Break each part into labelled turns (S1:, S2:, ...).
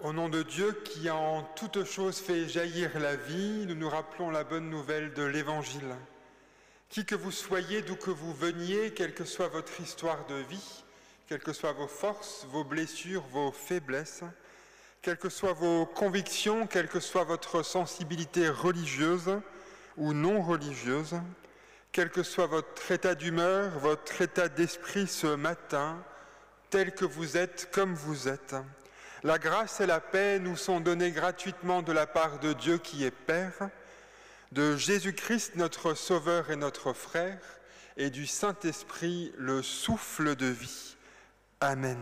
S1: Au nom de Dieu qui en toute chose fait jaillir la vie, nous nous rappelons la bonne nouvelle de l'Évangile. Qui que vous soyez, d'où que vous veniez, quelle que soit votre histoire de vie, quelles que soient vos forces, vos blessures, vos faiblesses, quelles que soient vos convictions, quelle que soit votre sensibilité religieuse ou non religieuse, quel que soit votre état d'humeur, votre état d'esprit ce matin, tel que vous êtes, comme vous êtes, la grâce et la paix nous sont données gratuitement de la part de Dieu qui est Père, de Jésus-Christ notre Sauveur et notre Frère, et du Saint-Esprit le souffle de vie. Amen.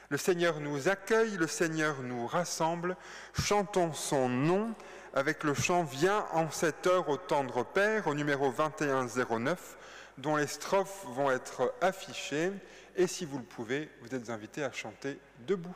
S1: Le Seigneur nous accueille, le Seigneur nous rassemble, chantons son nom avec le chant « Viens en cette heure au tendre Père » au numéro 2109, dont les strophes vont être affichées. Et si vous le pouvez, vous êtes invités à chanter debout.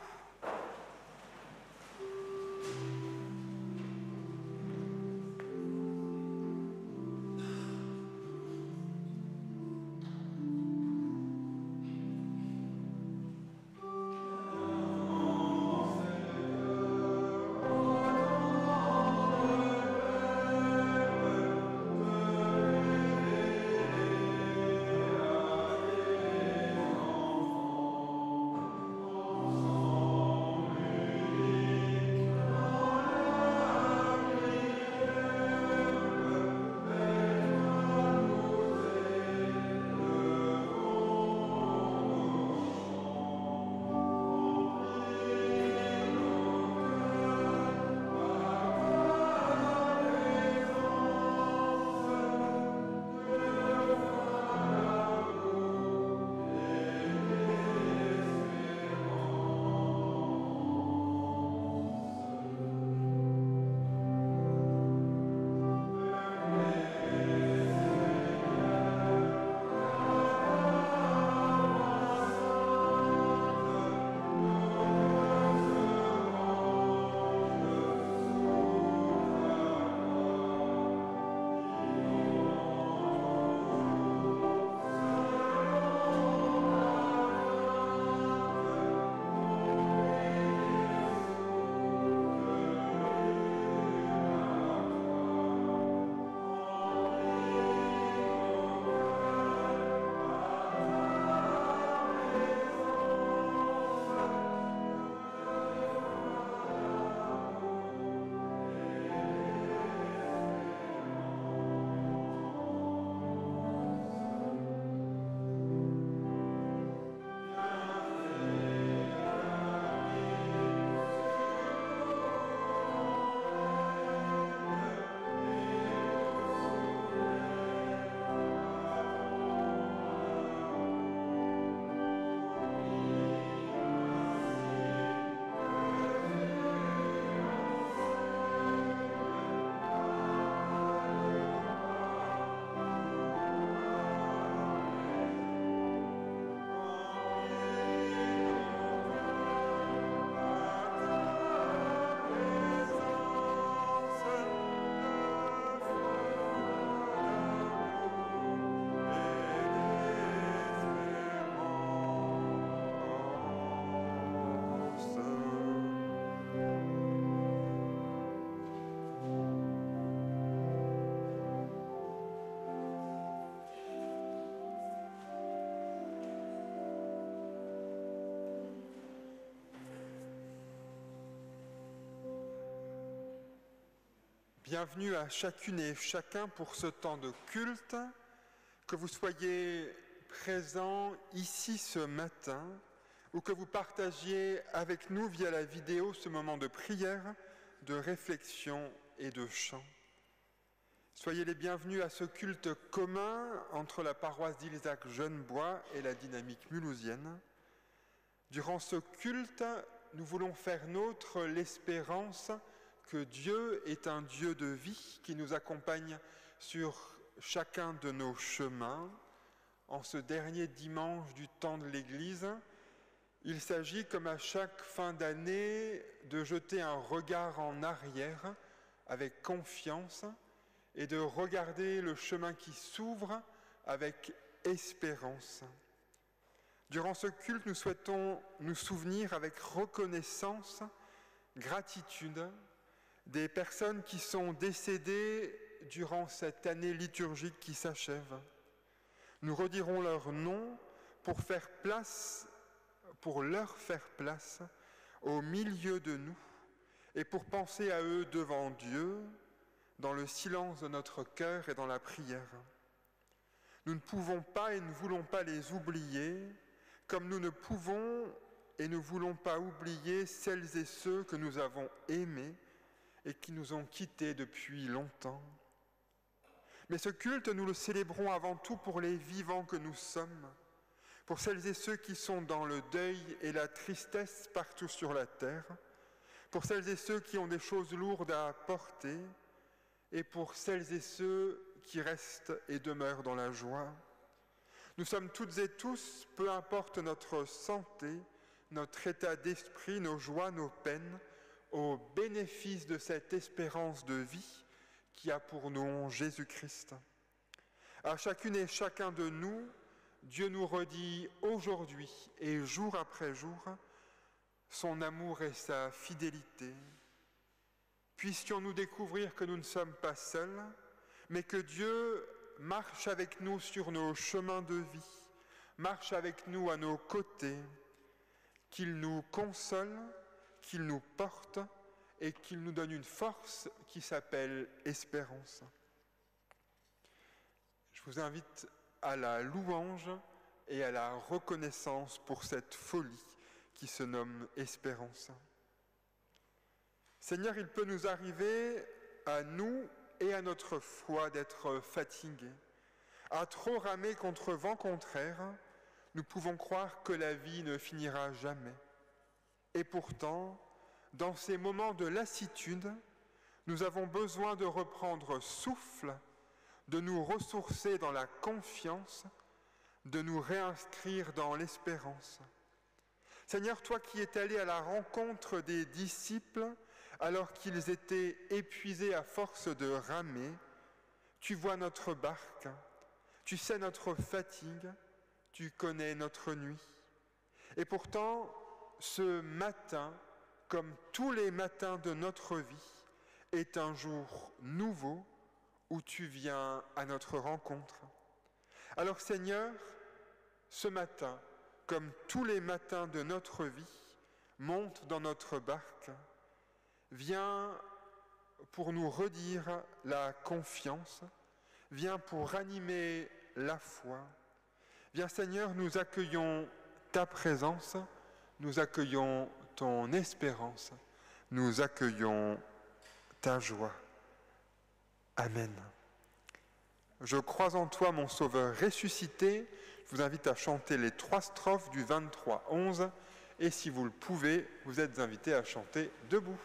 S1: Bienvenue à chacune et chacun pour ce temps de culte, que vous soyez présents ici ce matin ou que vous partagiez avec nous via la vidéo ce moment de prière, de réflexion et de chant. Soyez les bienvenus à ce culte commun entre la paroisse d'Ilzac-Jeunebois et la dynamique mulhousienne. Durant ce culte, nous voulons faire nôtre l'espérance que Dieu est un Dieu de vie qui nous accompagne sur chacun de nos chemins. En ce dernier dimanche du temps de l'Église, il s'agit, comme à chaque fin d'année, de jeter un regard en arrière avec confiance et de regarder le chemin qui s'ouvre avec espérance. Durant ce culte, nous souhaitons nous souvenir avec reconnaissance gratitude des personnes qui sont décédées durant cette année liturgique qui s'achève. Nous redirons leur nom pour leur faire place au milieu de nous et pour penser à eux devant Dieu, dans le silence de notre cœur et dans la prière. Nous ne pouvons pas et ne voulons pas les oublier, comme nous ne pouvons et ne voulons pas oublier celles et ceux que nous avons aimés et qui nous ont quittés depuis longtemps. Mais ce culte, nous le célébrons avant tout pour les vivants que nous sommes, pour celles et ceux qui sont dans le deuil et la tristesse partout sur la terre, pour celles et ceux qui ont des choses lourdes à porter, et pour celles et ceux qui restent et demeurent dans la joie. Nous sommes toutes et tous, peu importe notre santé, notre état d'esprit, nos joies, nos peines, au bénéfice de cette espérance de vie qui a pour nom Jésus-Christ. À chacune et chacun de nous, Dieu nous redit aujourd'hui et jour après jour son amour et sa fidélité. Puissions-nous découvrir que nous ne sommes pas seuls, mais que Dieu marche avec nous sur nos chemins de vie, marche avec nous à nos côtés, qu'il nous console, qu'il nous porte et qu'il nous donne une force qui s'appelle espérance. Je vous invite à la louange et à la reconnaissance pour cette folie qui se nomme espérance. Seigneur, il peut nous arriver à nous et à notre foi d'être fatigués. À trop ramer contre vent contraire, nous pouvons croire que la vie ne finira jamais. Et pourtant, dans ces moments de lassitude, nous avons besoin de reprendre souffle, de nous ressourcer dans la confiance, de nous réinscrire dans l'espérance. Seigneur, toi qui es allé à la rencontre des disciples alors qu'ils étaient épuisés à force de ramer, tu vois notre barque, tu sais notre fatigue, tu connais notre nuit. Et pourtant, ce matin, comme tous les matins de notre vie, est un jour nouveau où tu viens à notre rencontre. Alors Seigneur, ce matin, comme tous les matins de notre vie, monte dans notre barque, viens pour nous redire la confiance, viens pour ranimer la foi. Viens Seigneur, nous accueillons ta présence, nous accueillons ton espérance, nous accueillons ta joie. Amen. Je crois en toi, mon Sauveur ressuscité. Je vous invite à chanter les 3 strophes du 23-11 et si vous le pouvez, vous êtes invités à chanter debout.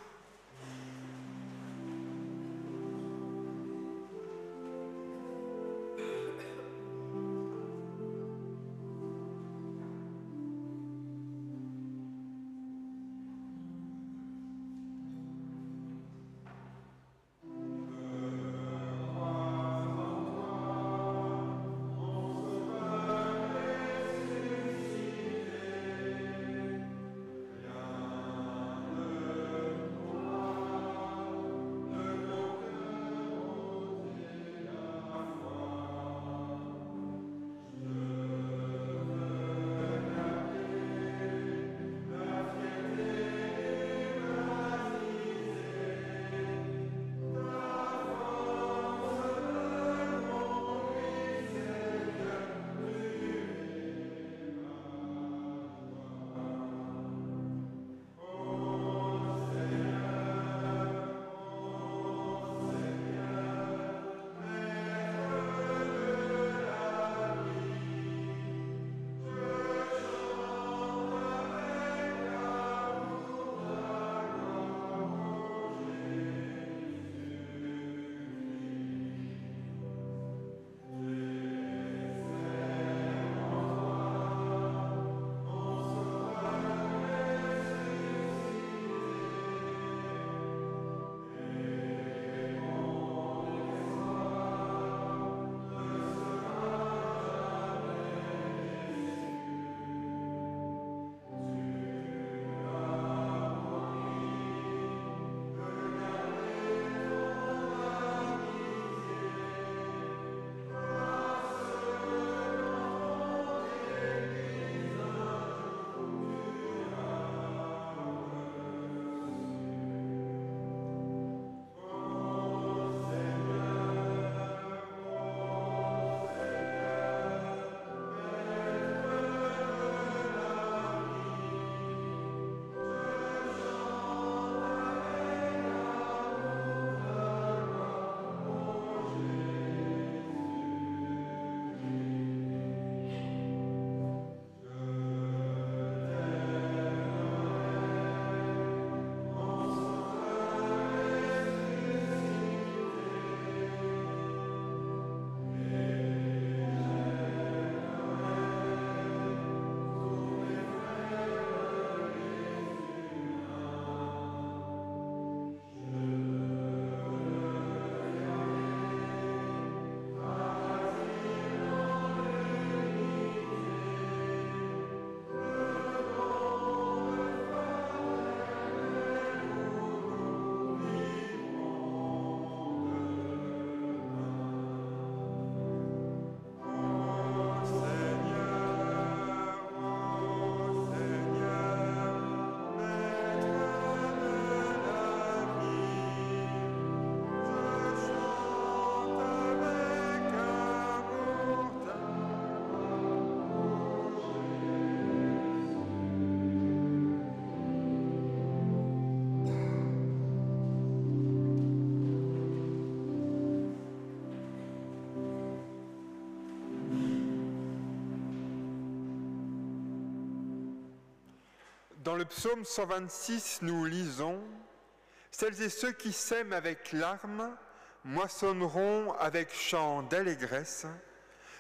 S1: Dans le psaume 126, nous lisons « Celles et ceux qui sèment avec larmes moissonneront avec chant d'allégresse.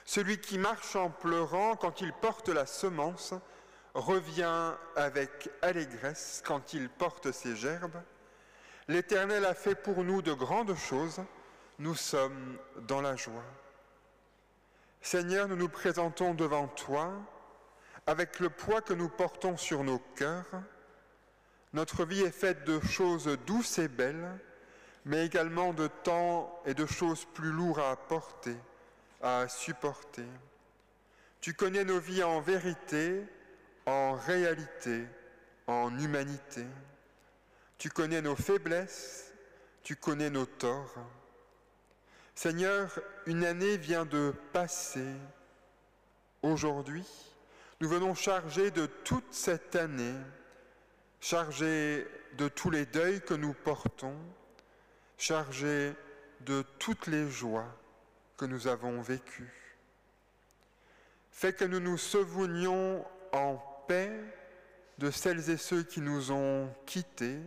S1: Celui qui marche en pleurant quand il porte la semence revient avec allégresse quand il porte ses gerbes. L'Éternel a fait pour nous de grandes choses, nous sommes dans la joie. Seigneur, nous nous présentons devant toi avec le poids que nous portons sur nos cœurs. Notre vie est faite de choses douces et belles, mais également de temps et de choses plus lourdes à porter, à supporter. Tu connais nos vies en vérité, en réalité, en humanité. Tu connais nos faiblesses, tu connais nos torts. Seigneur, une année vient de passer. Aujourd'hui, nous venons charger de toute cette année, charger de tous les deuils que nous portons, charger de toutes les joies que nous avons vécues. Fais que nous nous souvenions en paix de celles et ceux qui nous ont quittés.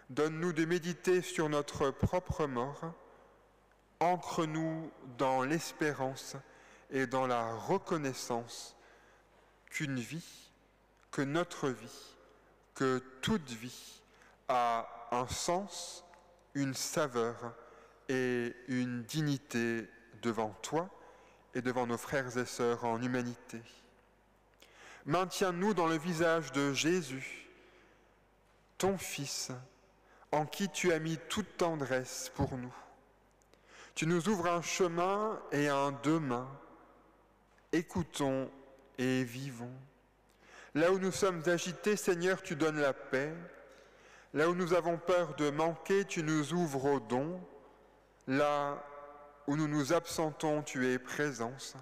S1: Donne-nous de méditer sur notre propre mort. Ancre-nous dans l'espérance et dans la reconnaissance qu'une vie, que notre vie, que toute vie a un sens, une saveur et une dignité devant toi et devant nos frères et sœurs en humanité. Maintiens-nous dans le visage de Jésus, ton Fils, en qui tu as mis toute tendresse pour nous. Tu nous ouvres un chemin et un demain. Écoutons et vivons. Là où nous sommes agités, Seigneur, tu donnes la paix. Là où nous avons peur de manquer, tu nous ouvres au don. Là où nous nous absentons, tu es présence.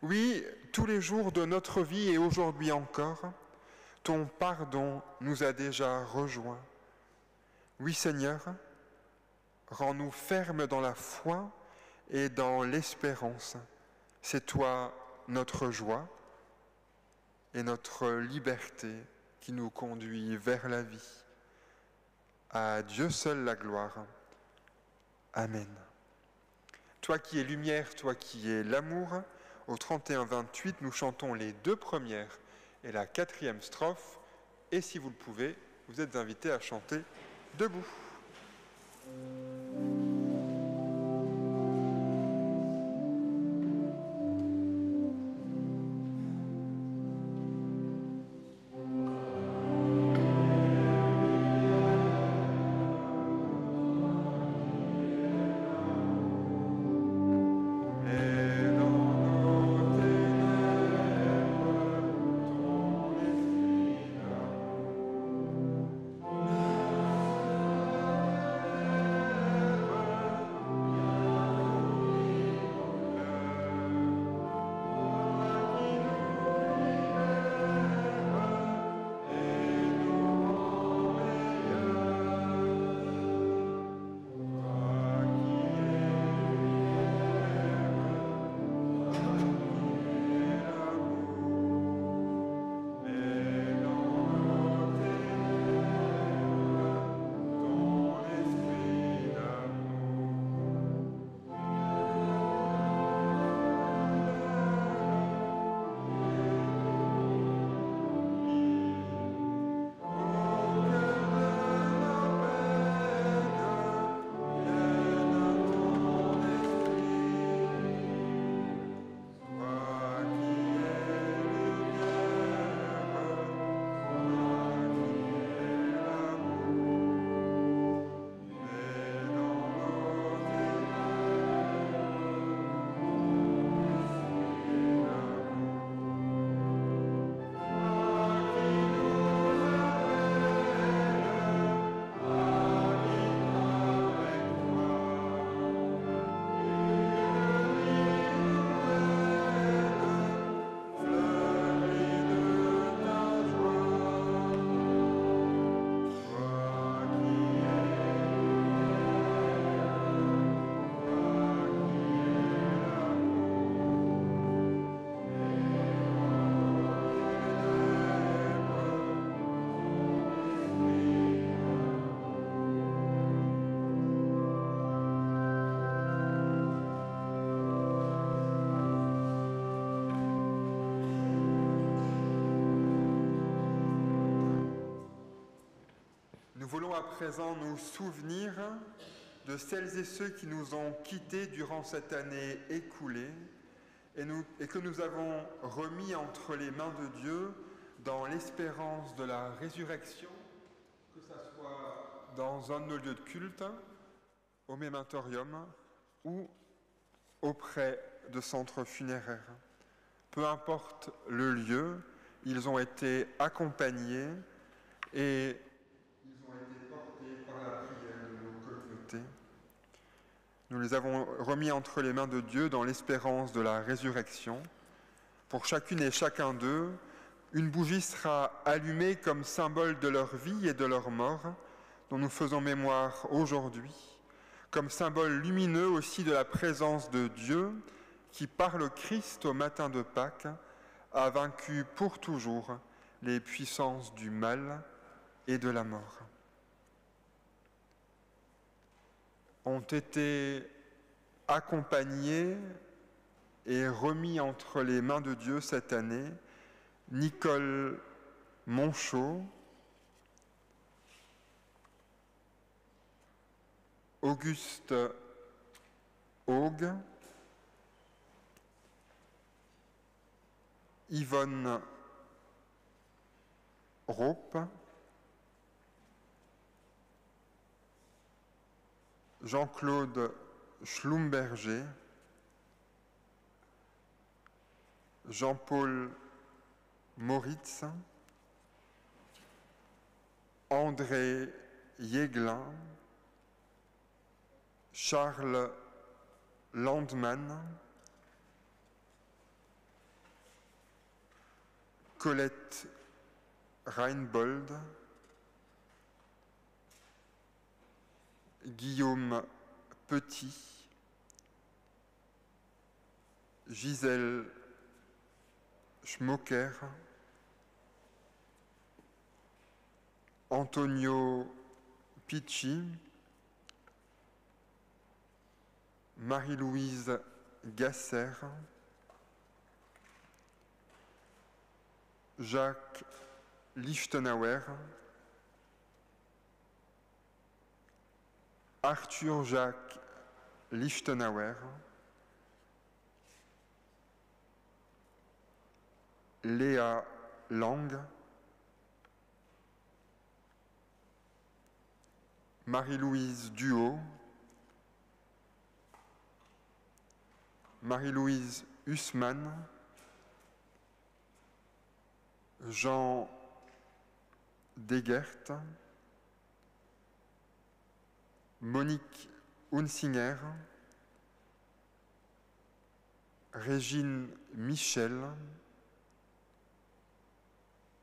S1: Oui, tous les jours de notre vie et aujourd'hui encore, ton pardon nous a déjà rejoints. Oui, Seigneur, rends-nous fermes dans la foi et dans l'espérance. C'est toi notre joie et notre liberté qui nous conduit vers la vie. À Dieu seul la gloire. Amen. Toi qui es lumière, toi qui es l'amour, au 31-28, nous chantons les 2 premières et la 4e strophe. Et si vous le pouvez, vous êtes invités à chanter debout. Nous voulons à présent nous souvenir de celles et ceux qui nous ont quittés durant cette année écoulée et que nous avons remis entre les mains de Dieu dans l'espérance de la résurrection, que ce soit dans un de nos lieux de culte, au mémentorium ou auprès de centres funéraires. Peu importe le lieu, ils ont été accompagnés et ils ont été portés par la prière de nos communautés. Nous les avons remis entre les mains de Dieu dans l'espérance de la résurrection. Pour chacune et chacun d'eux, une bougie sera allumée comme symbole de leur vie et de leur mort, dont nous faisons mémoire aujourd'hui, comme symbole lumineux aussi de la présence de Dieu qui, par le Christ au matin de Pâques, a vaincu pour toujours les puissances du mal et de la mort. Ont été accompagnés et remis entre les mains de Dieu cette année Nicole Monchot, Auguste Augue, Yvonne Raupe, Jean-Claude Schlumberger, Jean-Paul Moritz, André Yeglin, Charles Landman, Colette Reinbold, Guillaume Petit, Gisèle Schmocker, Antonio Picci, Marie-Louise Gasser, Jacques Lichtenauer, Arthur Jacques Lichtenauer, Léa Lang, Marie-Louise Duhaut, Marie-Louise Hussmann, Jean Deguert, Monique Hunsinger, Régine Michel,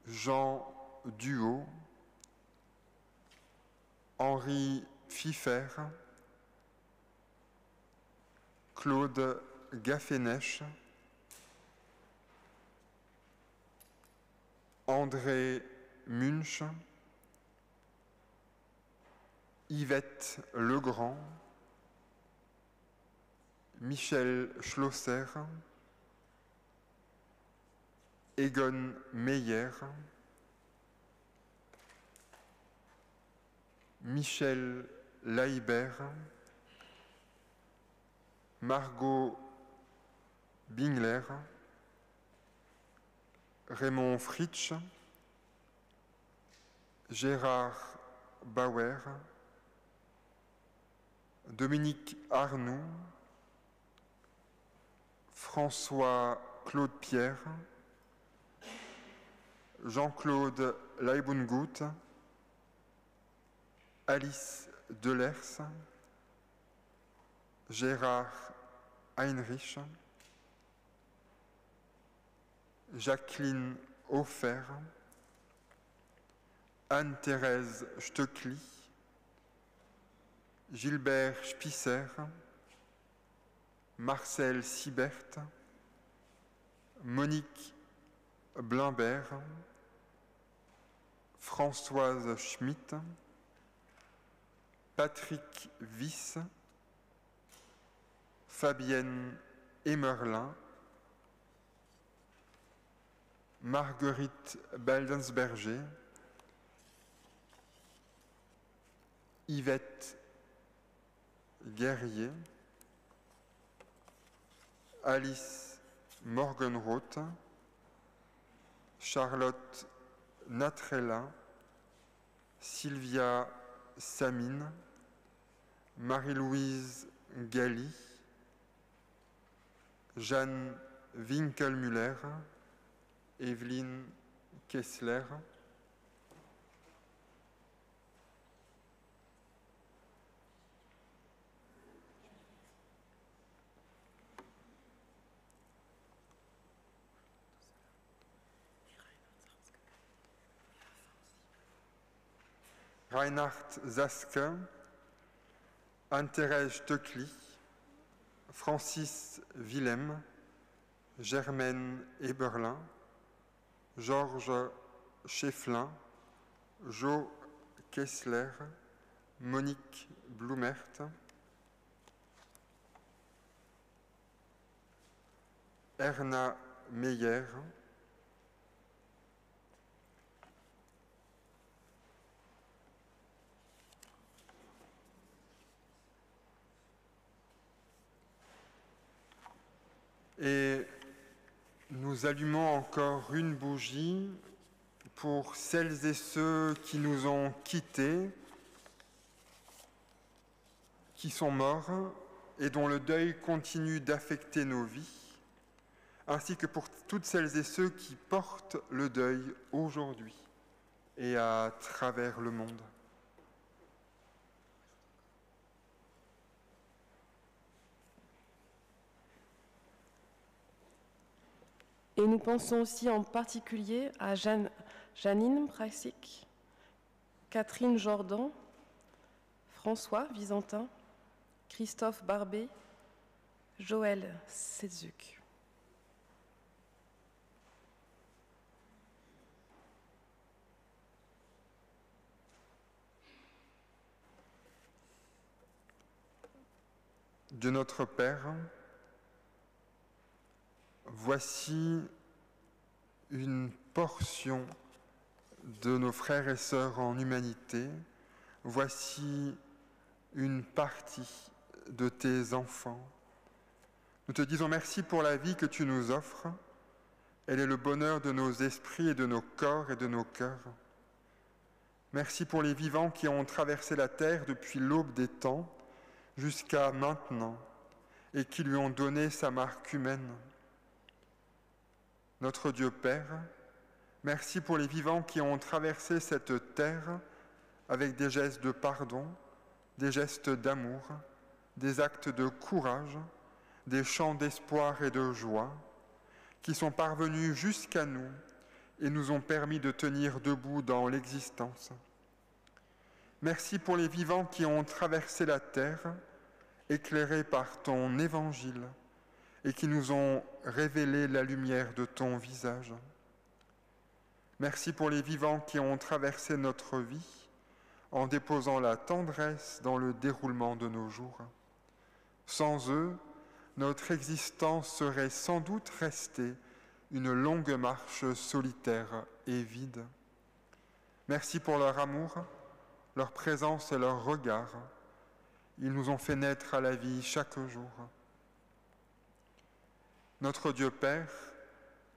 S1: Jean Duhaut, Henri Pfiffer, Claude Gaffenech, André Munch, Yvette Legrand, Michel Schlosser, Egon Meyer, Michel Laibert, Margot Bingler, Raymond Fritsch, Gérard Bauer, Dominique Arnoux, François Claude Pierre, Jean-Claude Leibungut, Alice Delers, Gérard Heinrich, Jacqueline Hofer, Anne-Thérèse Stöckli, Gilbert Spisser, Marcel Sibert, Monique Blimbert, Françoise Schmitt, Patrick Wyss, Fabienne Emerlin, Marguerite Baldensberger, Yvette Guerrier, Alice Morgenroth, Charlotte Natrella, Sylvia Samine, Marie-Louise Galli, Jeanne Winkelmüller, Evelyne Kessler, Reinhard Zaske, Anne-Thérèse Töckli, Francis Willem, Germaine Eberlin, Georges Schefflin, Jo Kessler, Monique Blumert, Erna Meyer, et nous allumons encore une bougie pour celles et ceux qui nous ont quittés, qui sont morts et dont le deuil continue d'affecter nos vies, ainsi que pour toutes celles et ceux qui portent le deuil aujourd'hui et à travers le monde.
S2: Et nous pensons aussi en particulier à Janine Praxic, Catherine Jordan, François Visantin, Christophe Barbet, Joël Sezuk.
S1: De notre Père, voici une portion de nos frères et sœurs en humanité, voici une partie de tes enfants. Nous te disons merci pour la vie que tu nous offres. Elle est le bonheur de nos esprits et de nos corps et de nos cœurs. Merci pour les vivants qui ont traversé la terre depuis l'aube des temps jusqu'à maintenant et qui lui ont donné sa marque humaine. Notre Dieu Père, merci pour les vivants qui ont traversé cette terre avec des gestes de pardon, des gestes d'amour, des actes de courage, des chants d'espoir et de joie, qui sont parvenus jusqu'à nous et nous ont permis de tenir debout dans l'existence. Merci pour les vivants qui ont traversé la terre, éclairés par ton évangile, et qui nous ont révélé la lumière de ton visage. Merci pour les vivants qui ont traversé notre vie, en déposant la tendresse dans le déroulement de nos jours. Sans eux, notre existence serait sans doute restée une longue marche solitaire et vide. Merci pour leur amour, leur présence et leur regard. Ils nous ont fait naître à la vie chaque jour. Notre Dieu Père,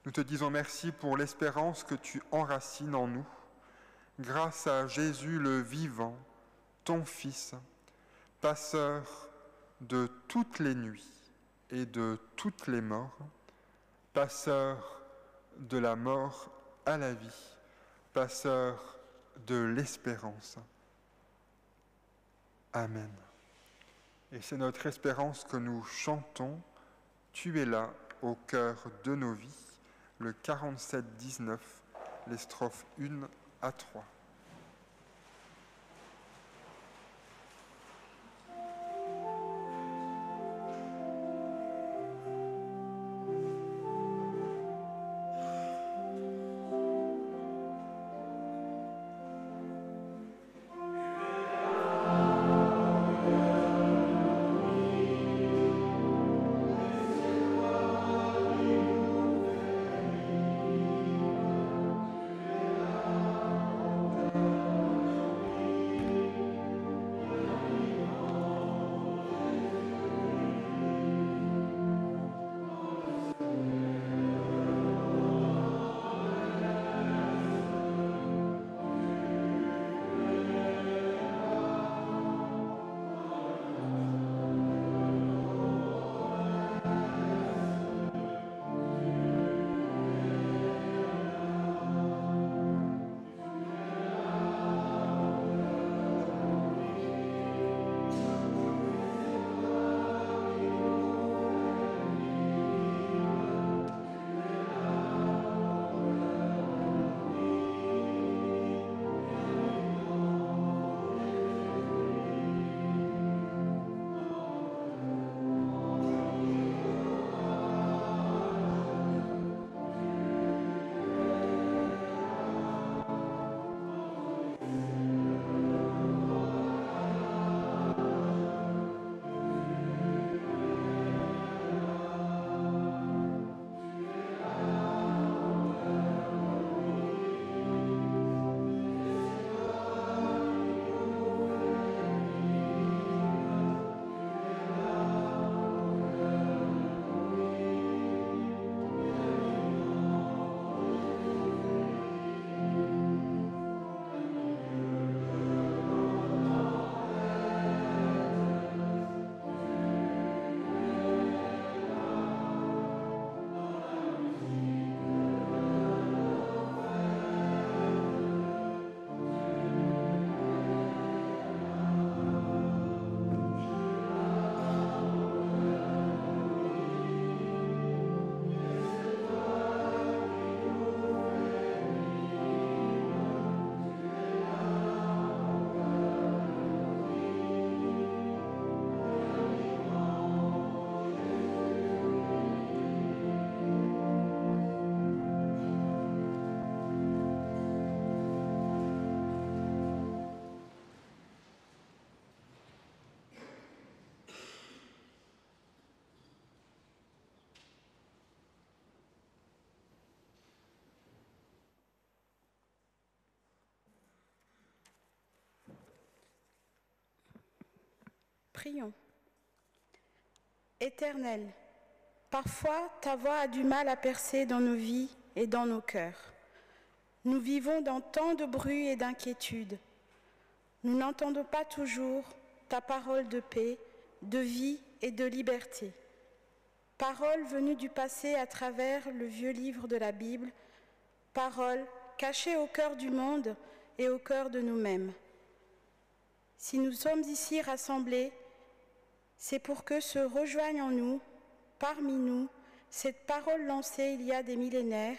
S1: nous te disons merci pour l'espérance que tu enracines en nous, grâce à Jésus le vivant, ton Fils, passeur de toutes les nuits et de toutes les morts, passeur de la mort à la vie, passeur de l'espérance. Amen. Et c'est notre espérance que nous chantons, tu es là au cœur de nos vies, le 47-19, les strophes 1 à 3.
S3: Prions. Éternel, parfois ta voix a du mal à percer dans nos vies et dans nos cœurs. Nous vivons dans tant de bruit et d'inquiétude. Nous n'entendons pas toujours ta parole de paix, de vie et de liberté. Parole venue du passé à travers le vieux livre de la Bible, parole cachée au cœur du monde et au cœur de nous-mêmes. Si nous sommes ici rassemblés, c'est pour que se rejoigne en nous, parmi nous, cette parole lancée il y a des millénaires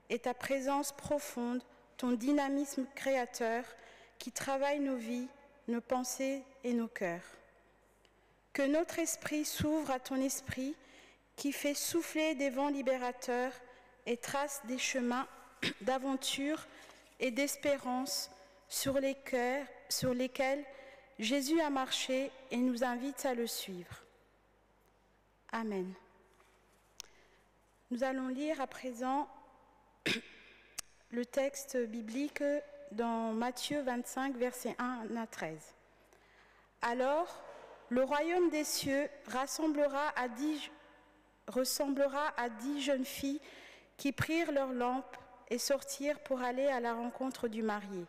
S3: et ta présence profonde, ton dynamisme créateur qui travaille nos vies, nos pensées et nos cœurs. Que notre esprit s'ouvre à ton esprit qui fait souffler des vents libérateurs et trace des chemins d'aventure et d'espérance sur lesquels Jésus a marché et nous invite à le suivre. Amen. Nous allons lire à présent le texte biblique dans Matthieu 25, versets 1 à 13. Alors, le royaume des cieux ressemblera à 10 jeunes filles qui prirent leurs lampes et sortirent pour aller à la rencontre du marié.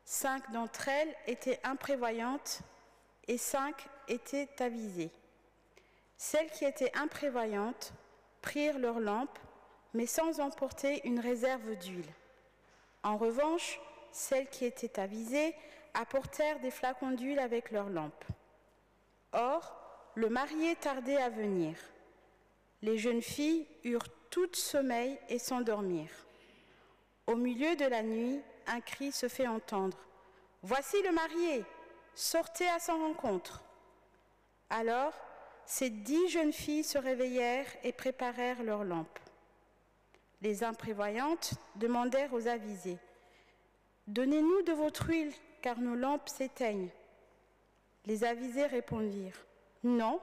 S3: 5 d'entre elles étaient imprévoyantes et 5 étaient avisées. Celles qui étaient imprévoyantes prirent leurs lampes, mais sans emporter une réserve d'huile. En revanche, celles qui étaient avisées apportèrent des flacons d'huile avec leurs lampes. Or, le marié tardait à venir. Les jeunes filles eurent toutes sommeil et s'endormirent. Au milieu de la nuit, un cri se fait entendre. « Voici le marié, sortez à sa rencontre !» Alors, ces 10 jeunes filles se réveillèrent et préparèrent leurs lampes. Les imprévoyantes demandèrent aux avisées. « Donnez-nous de votre huile, car nos lampes s'éteignent. » Les avisées répondirent. « Non,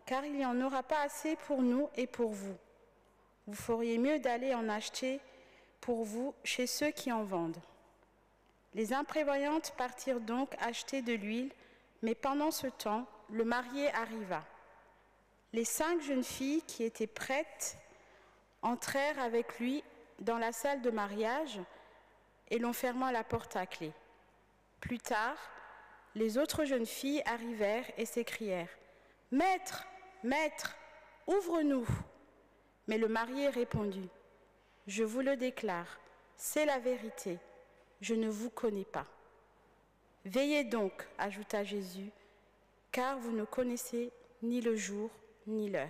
S3: car il n'y en aura pas assez pour nous et pour vous. Vous feriez mieux d'aller en acheter pour vous chez ceux qui en vendent. » Les imprévoyantes partirent donc acheter de l'huile, mais pendant ce temps, le marié arriva. Les 5 jeunes filles qui étaient prêtes entrèrent avec lui dans la salle de mariage et l'on ferma la porte à clé. Plus tard, les autres jeunes filles arrivèrent et s'écrièrent « Maître, Maître, ouvre-nous !» Mais le marié répondit « Je vous le déclare, c'est la vérité, je ne vous connais pas. » Veillez donc, ajouta Jésus, car vous ne connaissez ni le jour ni l'heure.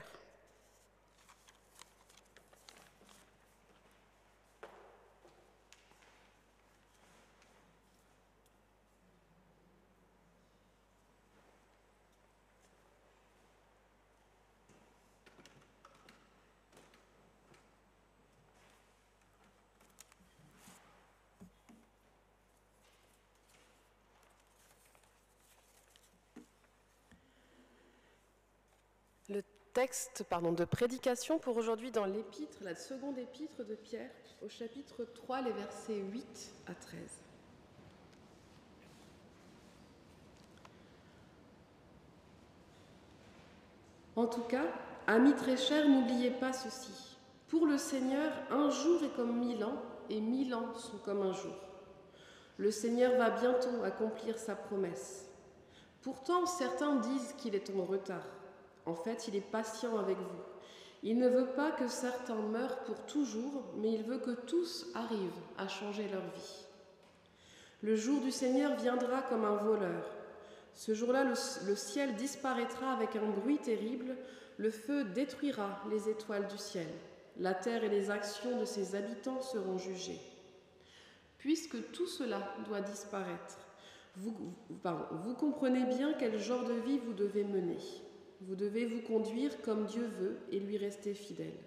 S2: Le texte de prédication pour aujourd'hui dans l'épître, la seconde épître de Pierre, au chapitre 3, les versets 8 à 13. En tout cas, amis très chers, n'oubliez pas ceci. Pour le Seigneur, un jour est comme 1000 ans, et 1000 ans sont comme un jour. Le Seigneur va bientôt accomplir sa promesse. Pourtant, certains disent qu'il est en retard. En fait, il est patient avec vous. Il ne veut pas que certains meurent pour toujours, mais il veut que tous arrivent à changer leur vie. Le jour du Seigneur viendra comme un voleur. Ce jour-là, le ciel disparaîtra avec un bruit terrible, le feu détruira les étoiles du ciel. La terre et les actions de ses habitants seront jugées. Puisque tout cela doit disparaître, vous comprenez bien quel genre de vie vous devez mener. Vous devez vous conduire comme Dieu veut et lui rester fidèle.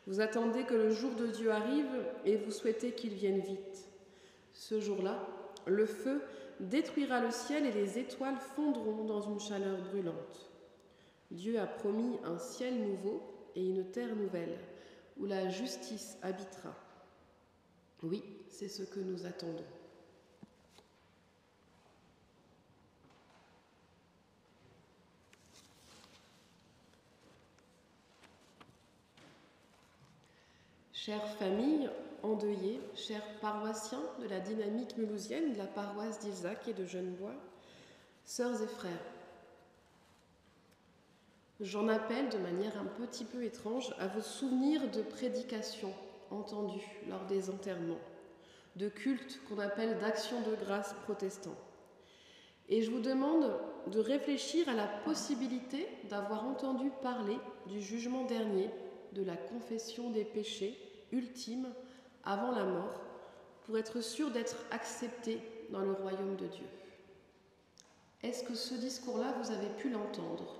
S2: Vous attendez que le jour de Dieu arrive et vous souhaitez qu'il vienne vite. Ce jour-là, le feu détruira le ciel et les étoiles fondront dans une chaleur brûlante. Dieu a promis un ciel nouveau et une terre nouvelle, où la justice habitera. Oui, c'est ce que nous attendons. Chères familles endeuillées, chers paroissiens de la dynamique mulhousienne, de la paroisse d'Ilzac et de Genevois, sœurs et frères, j'en appelle de manière un petit peu étrange à vos souvenirs de prédications entendues lors des enterrements, de cultes qu'on appelle d'actions de grâce protestants. Et je vous demande de réfléchir à la possibilité d'avoir entendu parler du jugement dernier, de la confession des péchés ultime avant la mort, pour être sûr d'être accepté dans le royaume de Dieu. Est-ce que ce discours-là, vous avez pu l'entendre ?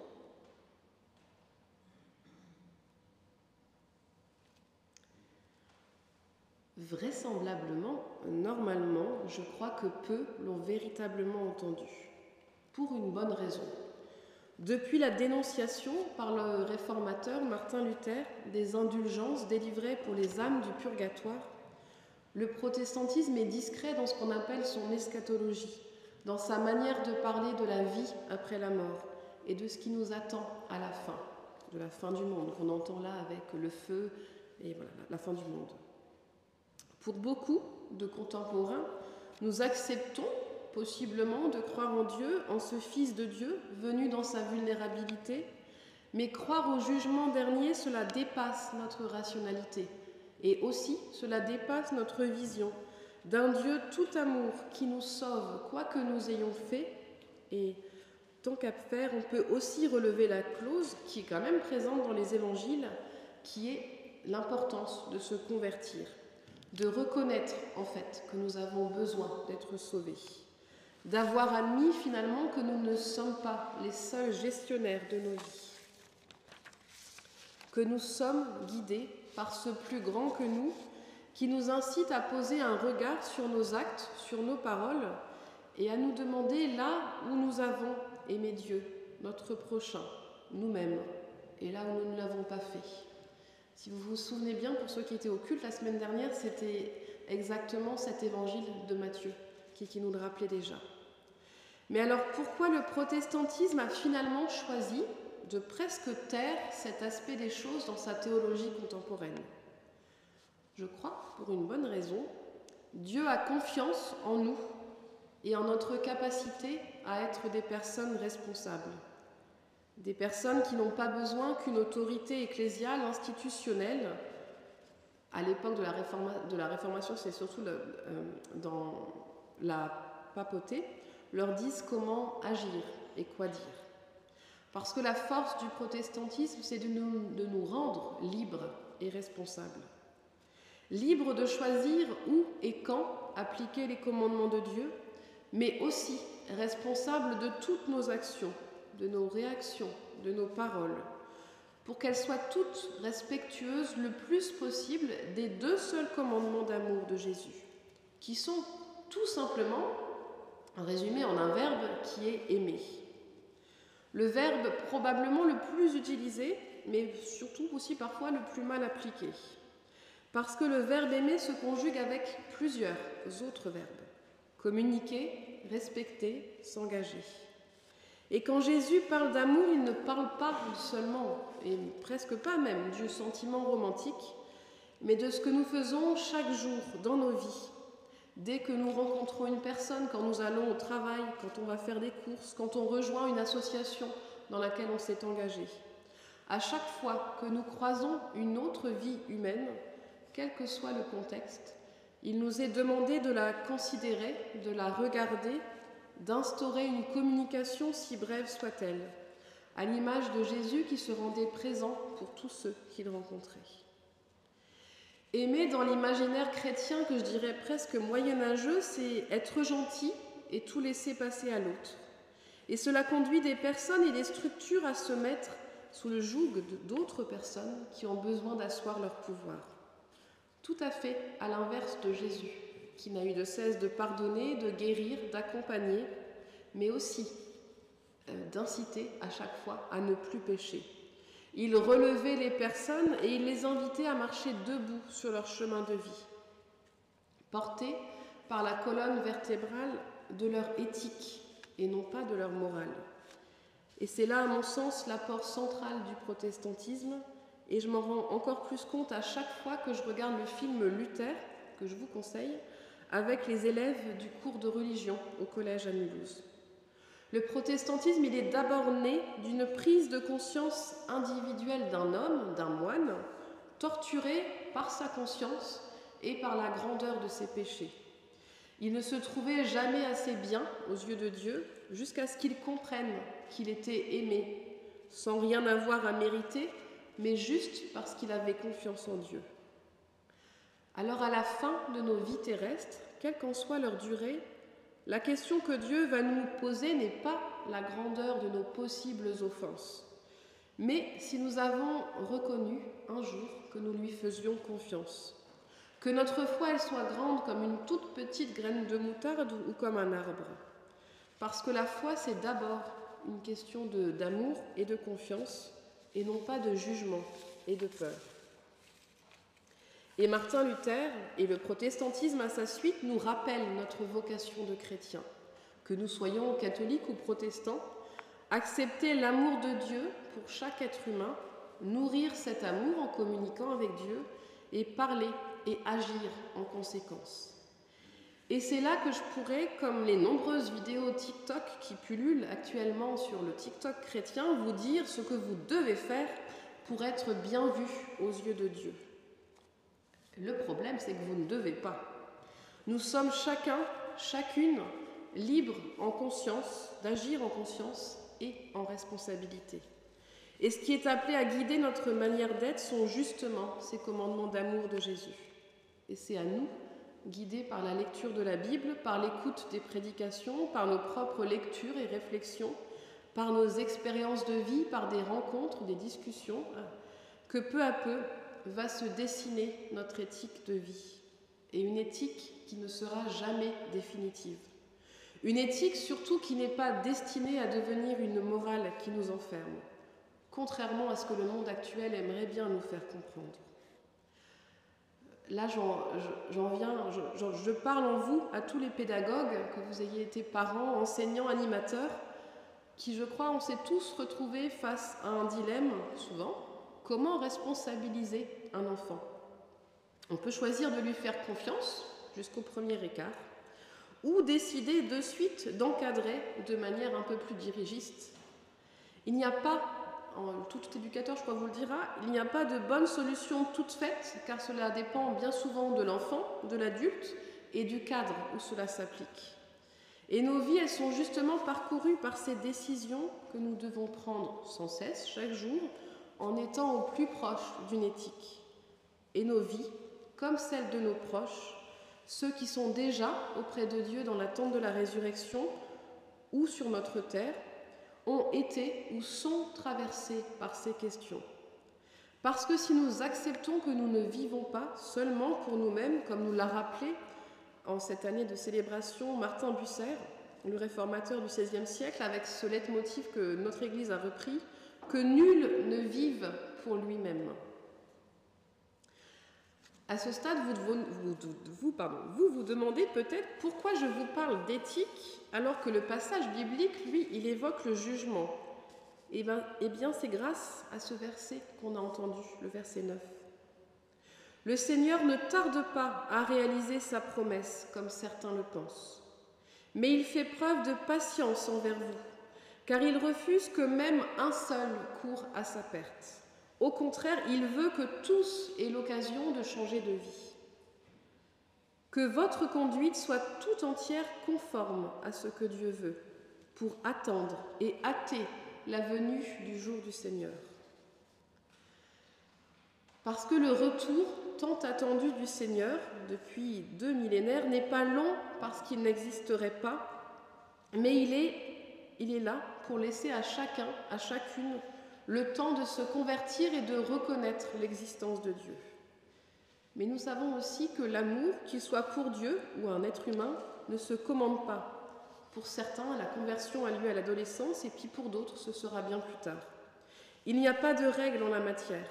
S2: Vraisemblablement, normalement, je crois que peu l'ont véritablement entendu, pour une bonne raison. Depuis la dénonciation par le réformateur Martin Luther des indulgences délivrées pour les âmes du purgatoire, le protestantisme est discret dans ce qu'on appelle son eschatologie, dans sa manière de parler de la vie après la mort et de ce qui nous attend à la fin, de la fin du monde, qu'on entend là avec le feu et voilà, la fin du monde. Pour beaucoup de contemporains, nous acceptons possiblement de croire en Dieu, en ce Fils de Dieu, venu dans sa vulnérabilité, mais croire au jugement dernier, cela dépasse notre rationalité, et aussi cela dépasse notre vision d'un Dieu tout amour qui nous sauve, quoi que nous ayons fait, et tant qu'à faire, on peut aussi relever la clause qui est quand même présente dans les évangiles, qui est l'importance de se convertir, de reconnaître en fait que nous avons besoin d'être sauvés, d'avoir admis finalement que nous ne sommes pas les seuls gestionnaires de nos vies, que nous sommes guidés par ce plus grand que nous, qui nous incite à poser un regard sur nos actes, sur nos paroles, et à nous demander là où nous avons aimé Dieu, notre prochain, nous-mêmes, et là où nous ne l'avons pas fait. Si vous vous souvenez bien, pour ceux qui étaient au culte la semaine dernière, c'était exactement cet évangile de Matthieu qui nous le rappelait déjà. Mais alors pourquoi le protestantisme a finalement choisi de presque taire cet aspect des choses dans sa théologie contemporaine ? Je crois, pour une bonne raison, Dieu a confiance en nous et en notre capacité à être des personnes responsables. Des personnes qui n'ont pas besoin qu'une autorité ecclésiale, institutionnelle, à l'époque de la Réformation, c'est surtout dans la papauté, leur dise comment agir et quoi dire. Parce que la force du protestantisme, c'est de nous rendre libres et responsables. Libres de choisir où et quand appliquer les commandements de Dieu, mais aussi responsables de toutes nos actions, de nos réactions, de nos paroles, pour qu'elles soient toutes respectueuses le plus possible des deux seuls commandements d'amour de Jésus, qui sont tout simplement résumés en un verbe qui est aimer. Le verbe probablement le plus utilisé, mais surtout aussi parfois le plus mal appliqué, parce que le verbe aimer se conjugue avec plusieurs autres verbes: communiquer, respecter, s'engager. Et quand Jésus parle d'amour, il ne parle pas seulement, et presque pas même, du sentiment romantique, mais de ce que nous faisons chaque jour dans nos vies. Dès que nous rencontrons une personne, quand nous allons au travail, quand on va faire des courses, quand on rejoint une association dans laquelle on s'est engagé. À chaque fois que nous croisons une autre vie humaine, quel que soit le contexte, il nous est demandé de la considérer, de la regarder, d'instaurer une communication si brève soit-elle, à l'image de Jésus qui se rendait présent pour tous ceux qu'il rencontrait. Aimer dans l'imaginaire chrétien, que je dirais presque moyenâgeux, c'est être gentil et tout laisser passer à l'autre. Et cela conduit des personnes et des structures à se mettre sous le joug d'autres personnes qui ont besoin d'asseoir leur pouvoir. Tout à fait à l'inverse de Jésus, qui n'a eu de cesse de pardonner, de guérir, d'accompagner, mais aussi d'inciter à chaque fois à ne plus pécher. Il relevait les personnes et il les invitait à marcher debout sur leur chemin de vie, portés par la colonne vertébrale de leur éthique et non pas de leur morale. Et c'est là, à mon sens, l'apport central du protestantisme, Et je m'en rends encore plus compte à chaque fois que je regarde le film Luther, que je vous conseille, avec les élèves du cours de religion au collège à Mulhouse. Le protestantisme, il est d'abord né d'une prise de conscience individuelle d'un homme, d'un moine, torturé par sa conscience et par la grandeur de ses péchés. Il ne se trouvait jamais assez bien aux yeux de Dieu jusqu'à ce qu'il comprenne qu'il était aimé, sans rien avoir à mériter, mais juste parce qu'il avait confiance en Dieu. Alors à la fin de nos vies terrestres, quelle qu'en soit leur durée, la question que Dieu va nous poser n'est pas la grandeur de nos possibles offenses, mais si nous avons reconnu un jour que nous lui faisions confiance, que notre foi elle soit grande comme une toute petite graine de moutarde ou comme un arbre. Parce que la foi, c'est d'abord une question d'amour et de confiance, et non pas de jugement et de peur. Et Martin Luther et le protestantisme à sa suite nous rappellent notre vocation de chrétiens. Que nous soyons catholiques ou protestants, accepter l'amour de Dieu pour chaque être humain, nourrir cet amour en communiquant avec Dieu et parler et agir en conséquence. Et c'est là que je pourrais, comme les nombreuses vidéos TikTok qui pullulent actuellement sur le TikTok chrétien, vous dire ce que vous devez faire pour être bien vu aux yeux de Dieu. Le problème, c'est que vous ne devez pas. Nous sommes chacun, chacune, libres en conscience, d'agir en conscience et en responsabilité. Et ce qui est appelé à guider notre manière d'être sont justement ces commandements d'amour de Jésus. Et c'est à nous, guidés par la lecture de la Bible, par l'écoute des prédications, par nos propres lectures et réflexions, par nos expériences de vie, par des rencontres, des discussions, que peu à peu va se dessiner notre éthique de vie. Et une éthique qui ne sera jamais définitive. Une éthique surtout qui n'est pas destinée à devenir une morale qui nous enferme, contrairement à ce que le monde actuel aimerait bien nous faire comprendre. Là, je parle en vous à tous les pédagogues, que vous ayez été parents, enseignants, animateurs, qui, je crois, on s'est tous retrouvés face à un dilemme, souvent, comment responsabiliser un enfant ? On peut choisir de lui faire confiance jusqu'au premier écart, ou décider de suite d'encadrer de manière un peu plus dirigiste. Il n'y a pas, tout éducateur je crois vous le dira, il n'y a pas de bonne solution toute faite, car cela dépend bien souvent de l'enfant, de l'adulte et du cadre où cela s'applique. Et nos vies, elles sont justement parcourues par ces décisions que nous devons prendre sans cesse, chaque jour, en étant au plus proche d'une éthique. Et nos vies, comme celles de nos proches, ceux qui sont déjà auprès de Dieu dans l'attente de la résurrection ou sur notre terre, ont été ou sont traversés par ces questions. Parce que si nous acceptons que nous ne vivons pas seulement pour nous-mêmes, comme nous l'a rappelé en cette année de célébration Martin Bucer, le réformateur du XVIe siècle, avec ce leitmotiv que notre Église a repris, que nul ne vive pour lui-même. À ce stade, vous demandez peut-être pourquoi je vous parle d'éthique alors que le passage biblique, lui, il évoque le jugement. Eh bien, c'est grâce à ce verset qu'on a entendu, le verset 9. Le Seigneur ne tarde pas à réaliser sa promesse, comme certains le pensent, mais il fait preuve de patience envers vous, car il refuse que même un seul court à sa perte. Au contraire, il veut que tous aient l'occasion de changer de vie. Que votre conduite soit tout entière conforme à ce que Dieu veut, pour attendre et hâter la venue du jour du Seigneur. Parce que le retour tant attendu du Seigneur, depuis 2 millénaires, n'est pas long parce qu'il n'existerait pas, mais il est là pour laisser à chacun, à chacune, le temps de se convertir et de reconnaître l'existence de Dieu. Mais nous savons aussi que l'amour, qu'il soit pour Dieu ou un être humain, ne se commande pas. Pour certains, la conversion a lieu à l'adolescence et puis pour d'autres, ce sera bien plus tard. Il n'y a pas de règle en la matière,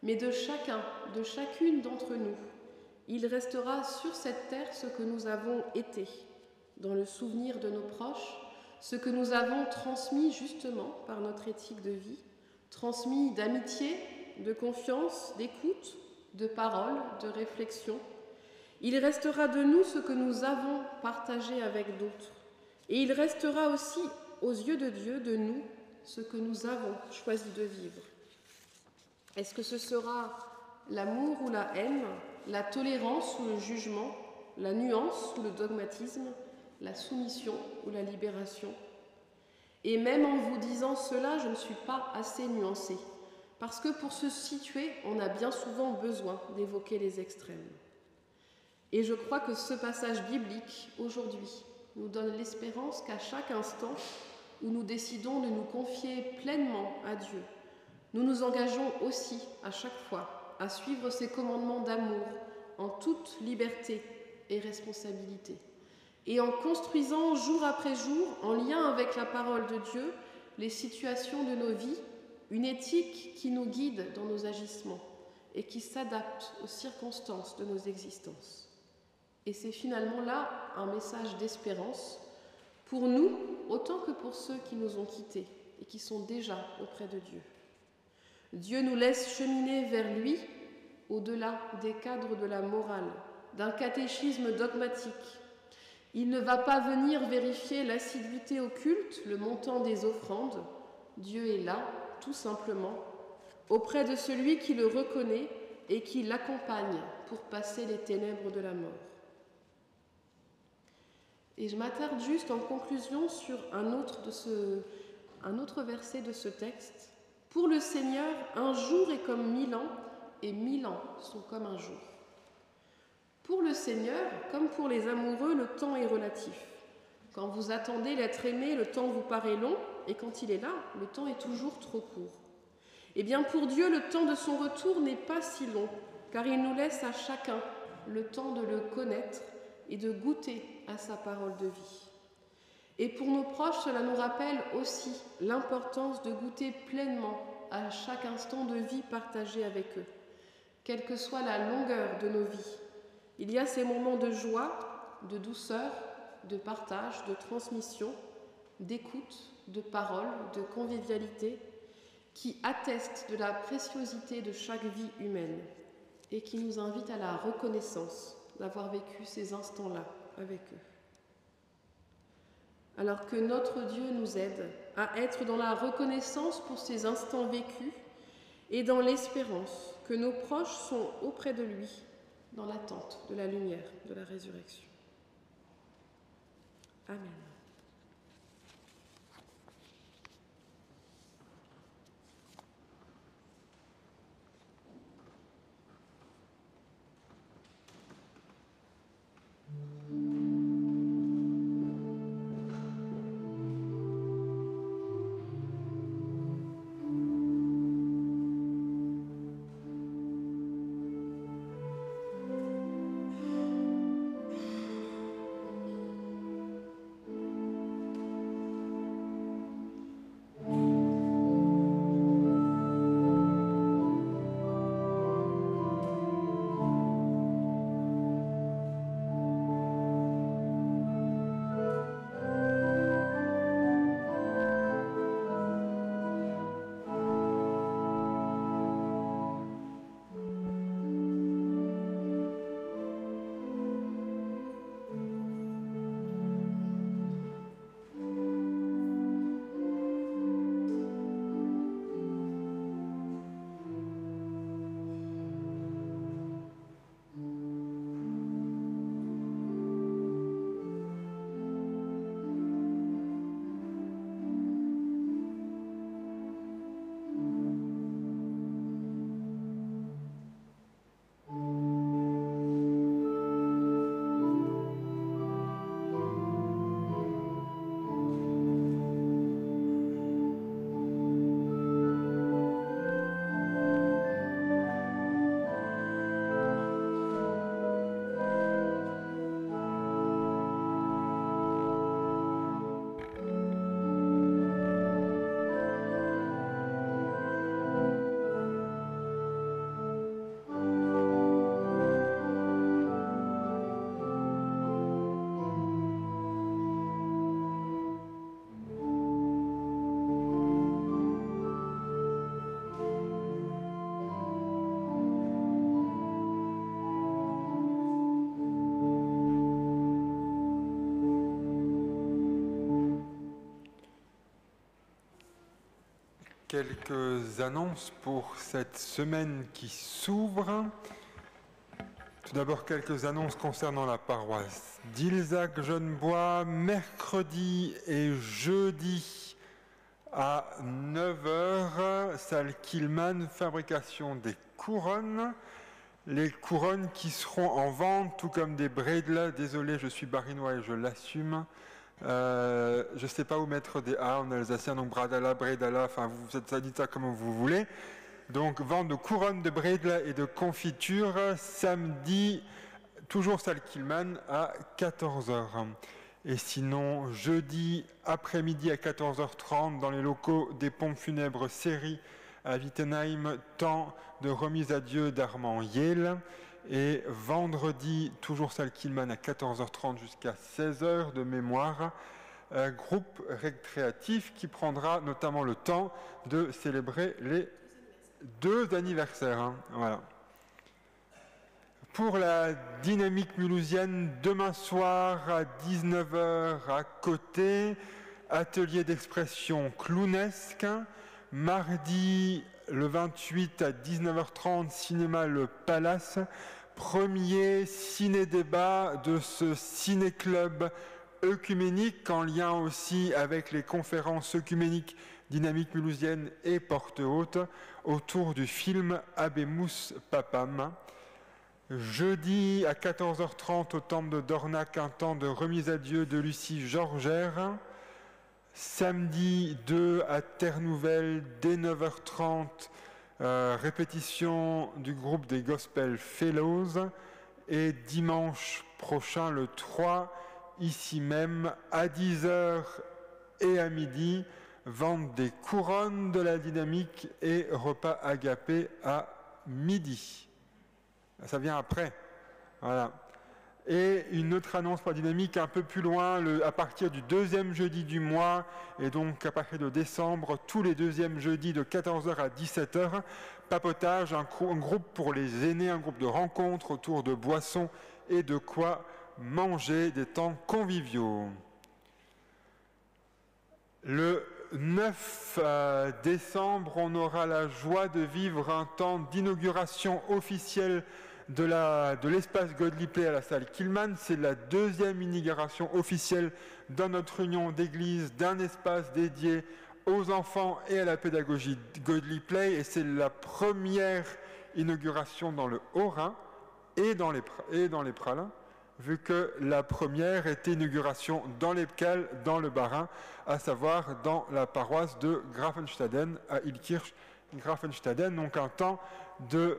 S2: mais de chacun, de chacune d'entre nous, il restera sur cette terre ce que nous avons été, dans le souvenir de nos proches, ce que nous avons transmis justement par notre éthique de vie, transmis d'amitié, de confiance, d'écoute, de parole, de réflexion. Il restera de nous ce que nous avons partagé avec d'autres. Et il restera aussi, aux yeux de Dieu, de nous, ce que nous avons choisi de vivre. Est-ce que ce sera l'amour ou la haine, la tolérance ou le jugement, la nuance ou le dogmatisme, la soumission ou la libération? Et même en vous disant cela, je ne suis pas assez nuancée, parce que pour se situer, on a bien souvent besoin d'évoquer les extrêmes. Et je crois que ce passage biblique, aujourd'hui, nous donne l'espérance qu'à chaque instant où nous décidons de nous confier pleinement à Dieu, nous nous engageons aussi, à chaque fois, à suivre ses commandements d'amour en toute liberté et responsabilité, et en construisant jour après jour, en lien avec la parole de Dieu, les situations de nos vies, une éthique qui nous guide dans nos agissements et qui s'adapte aux circonstances de nos existences. Et c'est finalement là un message d'espérance pour nous autant que pour ceux qui nous ont quittés et qui sont déjà auprès de Dieu. Dieu nous laisse cheminer vers lui au-delà des cadres de la morale, d'un catéchisme dogmatique. Il ne va pas venir vérifier l'assiduité au culte, le montant des offrandes. Dieu est là, tout simplement, auprès de celui qui le reconnaît et qui l'accompagne pour passer les ténèbres de la mort. Et je m'attarde juste en conclusion sur un autre verset de ce texte. Pour le Seigneur, un jour est comme 1000 ans, et 1000 ans sont comme un jour. Pour le Seigneur, comme pour les amoureux, le temps est relatif. Quand vous attendez l'être aimé, le temps vous paraît long, et quand il est là, le temps est toujours trop court. Eh bien, pour Dieu, le temps de son retour n'est pas si long, car il nous laisse à chacun le temps de le connaître et de goûter à sa parole de vie. Et pour nos proches, cela nous rappelle aussi l'importance de goûter pleinement à chaque instant de vie partagé avec eux, quelle que soit la longueur de nos vies. Il y a ces moments de joie, de douceur, de partage, de transmission, d'écoute, de parole, de convivialité, qui attestent de la préciosité de chaque vie humaine et qui nous invitent à la reconnaissance d'avoir vécu ces instants-là avec eux. Alors que notre Dieu nous aide à être dans la reconnaissance pour ces instants vécus et dans l'espérance que nos proches sont auprès de lui, dans l'attente de la lumière de la résurrection. Amen.
S1: quelques annonces pour cette semaine qui s'ouvre. Tout d'abord, quelques annonces concernant la paroisse d'Ilzac-Genevois. Mercredi et jeudi à 9h, salle Killman, fabrication des couronnes. Les couronnes qui seront en vente, tout comme des bredla. Désolé, je suis barinois et je l'assume. Je ne sais pas où mettre des A en alsacien, donc bradala, bredala, enfin vous dites ça comme vous voulez. Donc vente de couronnes de bredla et de confiture, samedi, toujours salle Killman à 14h. Et sinon, jeudi après-midi à 14h30, dans les locaux des pompes funèbres série à Wittenheim, temps de remise à Dieu d'Armand Yale. Et vendredi, toujours salle Killman à 14h30 jusqu'à 16h de mémoire, groupe récréatif qui prendra notamment le temps de célébrer les 2 anniversaires. Voilà. Pour la dynamique mulhousienne, demain soir à 19h à côté, atelier d'expression clownesque. Mardi, le 28 à 19h30, cinéma Le Palace. Premier ciné-débat de ce ciné-club œcuménique, en lien aussi avec les conférences œcuméniques Dynamique mulhousienne et Porte Haute, autour du film Habemus Papam. Jeudi à 14h30 au temple de Dornac, un temps de remise à Dieu de Lucie Georgère. Samedi 2 à Terre Nouvelle, dès 9h30, répétition du groupe des Gospel Fellows. Et dimanche prochain, le 3, ici même, à 10h et à midi, vente des couronnes de la dynamique et repas agapé à midi. Ça vient après. Voilà. Et une autre annonce pour la dynamique un peu plus loin, à partir du 2e jeudi du mois, et donc à partir de décembre, tous les 2e jeudis de 14h à 17h, papotage, un groupe pour les aînés, un groupe de rencontres autour de boissons et de quoi manger, des temps conviviaux. Le 9 décembre, on aura la joie de vivre un temps d'inauguration officielle de l'espace Godly Play à la salle Killman. C'est la 2e inauguration officielle dans notre union d'église d'un espace dédié aux enfants et à la pédagogie Godly Play, et c'est la première inauguration dans le Haut-Rhin et dans les Pralins, vu que la première était inauguration dans les Pcales, dans le Bas-Rhin, à savoir dans la paroisse de Grafenstaden, à Ilkirch Grafenstaden, donc un temps de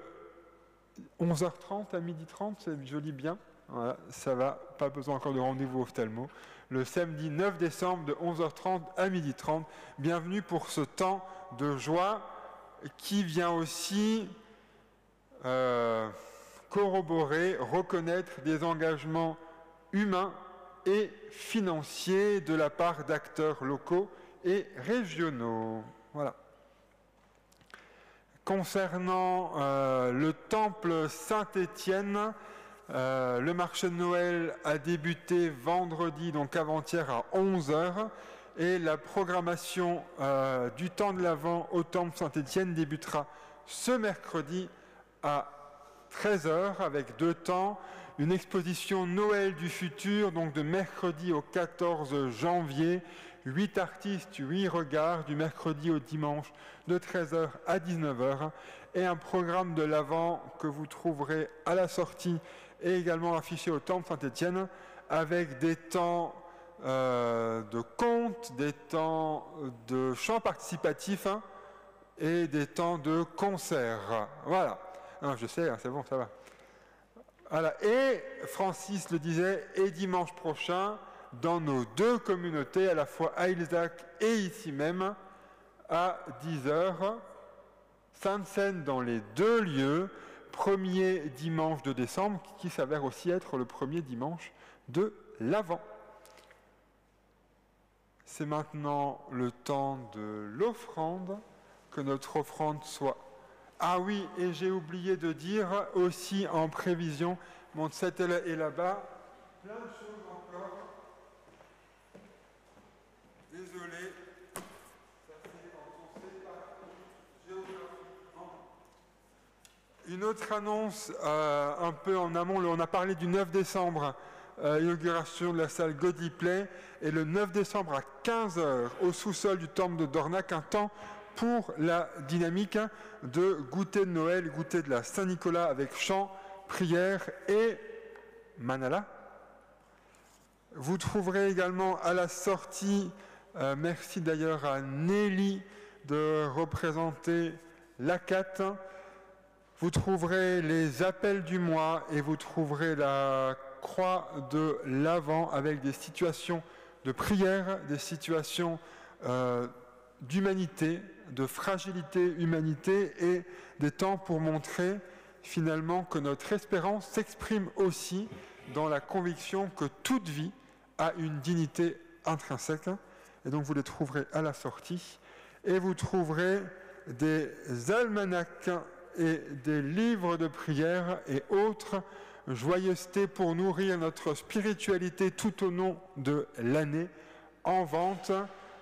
S1: 11h30 à 12h30, c'est joli bien. Voilà, ça va, pas besoin encore de rendez-vous ophtalmo. Le samedi 9 décembre de 11h30 à 12h30. Bienvenue pour ce temps de joie qui vient aussi corroborer, reconnaître des engagements humains et financiers de la part d'acteurs locaux et régionaux. Voilà. Concernant le temple Saint-Étienne, le marché de Noël a débuté vendredi, donc avant-hier à 11h, et la programmation du temps de l'Avent au temple Saint-Étienne débutera ce mercredi à 13h avec 2 temps, une exposition Noël du futur, donc de mercredi au 14 janvier, 8 artistes, 8 regards, du mercredi au dimanche, de 13h à 19h, et un programme de l'Avent que vous trouverez à la sortie et également affiché au temple Saint-Étienne, avec des temps de contes, des temps de chant participatif et des temps de concert. Voilà. Non, je sais, c'est bon, ça va. Voilà. Et Francis le disait, et dimanche prochain, dans nos 2 communautés, à la fois à Ilzac et ici même, à 10h, Sainte-Seine dans les 2 lieux, premier dimanche de décembre, qui s'avère aussi être le premier dimanche de l'Avent. C'est maintenant le temps de l'offrande, que notre offrande soit... Ah oui, et j'ai oublié de dire aussi en prévision, mon tsetel est là-bas, plein de choses encore. Désolé, ça fait quand on sait pas. Une autre annonce un peu en amont, on a parlé du 9 décembre, inauguration de la salle Godiplay, et le 9 décembre à 15h au sous-sol du temple de Dornac, un temps pour la dynamique de goûter de Noël, goûter de la Saint-Nicolas avec chant, prière et manala. Vous trouverez également à la sortie, merci d'ailleurs à Nelly de représenter l'ACAT, vous trouverez les appels du mois et vous trouverez la croix de l'Avent avec des situations de prière, des situations d'humanité, de fragilité, humanité et des temps pour montrer finalement que notre espérance s'exprime aussi dans la conviction que toute vie a une dignité intrinsèque. Et donc vous les trouverez à la sortie. Et vous trouverez des almanachs et des livres de prière et autres joyeusetés pour nourrir notre spiritualité tout au long de l'année en vente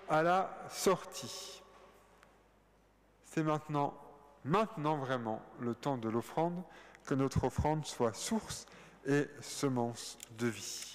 S1: à la sortie. C'est maintenant vraiment le temps de l'offrande, que notre offrande soit source et semence de vie.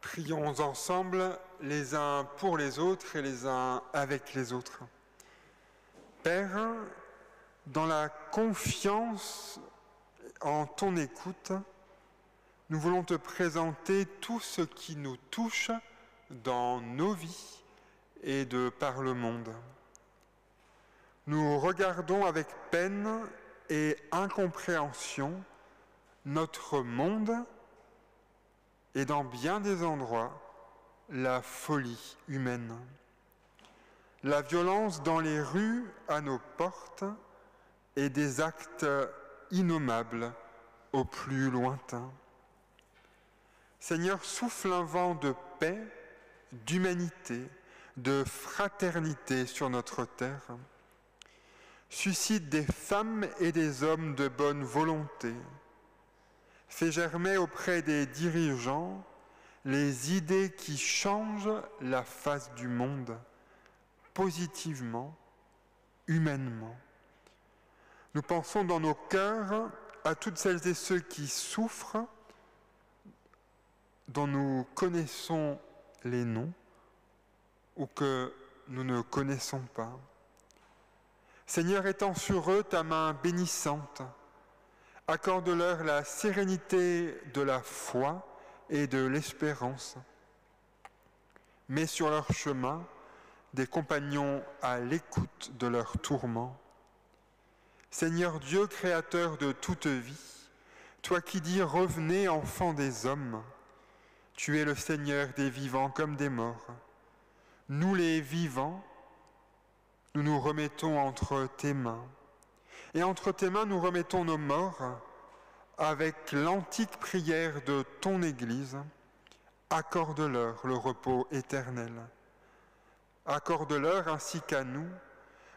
S1: Prions ensemble les uns pour les autres et les uns avec les autres. Père, dans la confiance en ton écoute, nous voulons te présenter tout ce qui nous touche dans nos vies et de par le monde. Nous regardons avec peine et incompréhension notre monde et dans bien des endroits, la folie humaine. La violence dans les rues à nos portes et des actes innommables au plus lointain. Seigneur, souffle un vent de paix, d'humanité, de fraternité sur notre terre. Suscite des femmes et des hommes de bonne volonté. Fais germer auprès des dirigeants les idées qui changent la face du monde, positivement, humainement. Nous pensons dans nos cœurs à toutes celles et ceux qui souffrent, dont nous connaissons les noms ou que nous ne connaissons pas. Seigneur, étends sur eux ta main bénissante. Accorde-leur la sérénité de la foi et de l'espérance. Mets sur leur chemin des compagnons à l'écoute de leurs tourments. Seigneur Dieu, créateur de toute vie, toi qui dis « Revenez, enfants des hommes », tu es le Seigneur des vivants comme des morts. Nous les vivants, nous nous remettons entre tes mains. Et entre tes mains, nous remettons nos morts avec l'antique prière de ton Église. Accorde-leur le repos éternel. Accorde-leur ainsi qu'à nous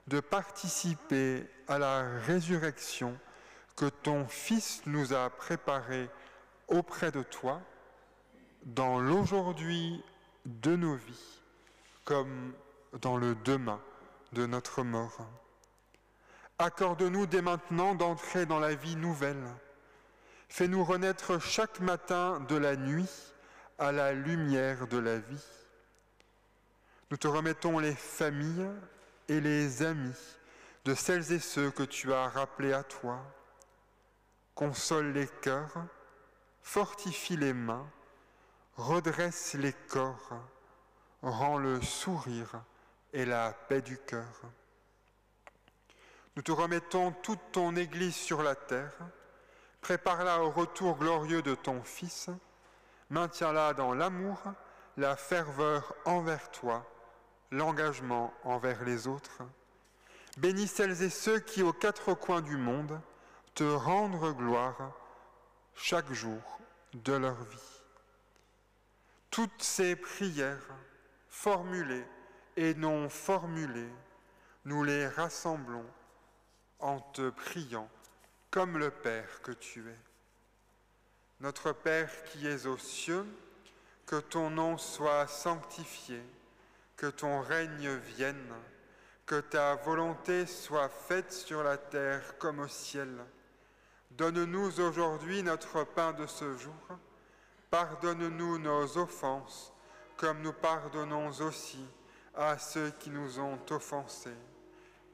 S1: de participer à la résurrection que ton Fils nous a préparée auprès de toi dans l'aujourd'hui de nos vies comme dans le demain de notre mort. Accorde-nous dès maintenant d'entrer dans la vie nouvelle. Fais-nous renaître chaque matin de la nuit à la lumière de la vie. Nous te remettons les familles et les amis de celles et ceux que tu as rappelés à toi. Console les cœurs, fortifie les mains, redresse les corps, rends le sourire et la paix du cœur. Nous te remettons toute ton Église sur la terre, prépare-la au retour glorieux de ton Fils, maintiens-la dans l'amour, la ferveur envers toi, l'engagement envers les autres. Bénis celles et ceux qui, aux quatre coins du monde, te rendent gloire chaque jour de leur vie. Toutes ces prières, formulées et non formulées, nous les rassemblons en te priant comme le Père que tu es. Notre Père qui es aux cieux, que ton nom soit sanctifié, que ton règne vienne, que ta volonté soit faite sur la terre comme au ciel. Donne-nous aujourd'hui notre pain de ce jour. Pardonne-nous nos offenses, comme nous pardonnons aussi à ceux qui nous ont offensés.